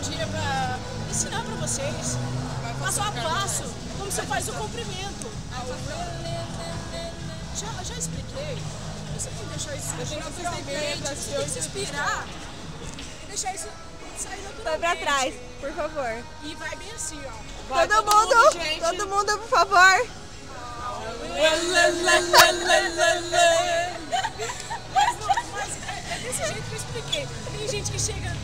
um dia pra ensinar pra vocês, passo a passo, como você faz o comprimento. Já expliquei. Você tem que deixar isso naturalmente, você tem que se inspirar e deixar isso sair naturalmente. Vai pra trás, por favor. E vai bem assim, ó. Vai, todo mundo, por favor. Mas é desse jeito que eu expliquei. Tem gente que chega...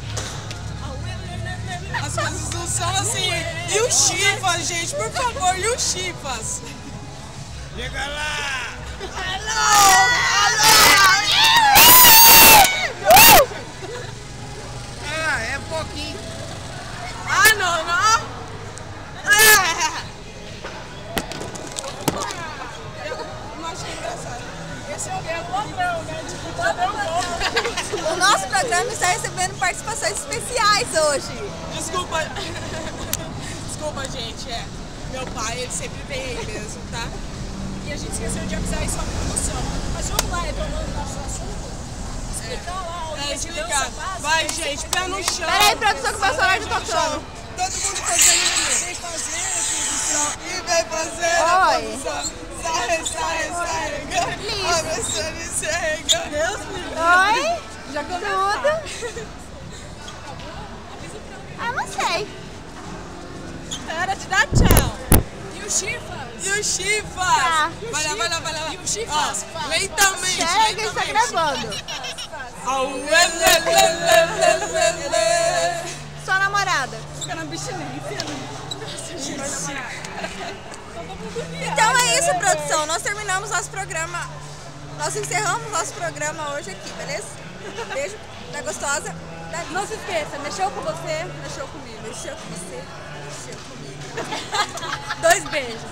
As coisas não são assim. E o Chivas, gente, por favor, e o Chivas? Chega lá! Ah, é pouquinho. Ah, não. Eu achei engraçado. Esse é o padrão, né? Tipo, padrão bom. O nosso programa está recebendo participações especiais hoje. Desculpa. Desculpa, gente. Meu pai, ele sempre vem aí mesmo, tá? E a gente esqueceu de avisar isso na produção. Mas vamos lá, retomando o nosso assunto. Explicar lá o Explicar. Vai, gente, pé no chão. Peraí, produção, que o personagem tá tocando. Todo mundo fazendo Vem fazer, produção. e vem fazer a produção. Sai, abraçando e se arregando. Deus me livre. Oi? Já Tudo? Ah, não sei. Hora de dar tchau. E o Chifas? E o Chivas? Tá. Vai lá. E o Chifas? Ó, lentamente. Chega que está gravando. Sua namorada. Fica na abstinência, né? Então é isso, produção. Nós terminamos nosso programa. Nós encerramos nosso programa hoje aqui, beleza? Beijo da gostosa. Da Liz. Não se esqueça, mexeu com você, mexeu comigo. Mexeu com você, mexeu comigo. 2 beijos.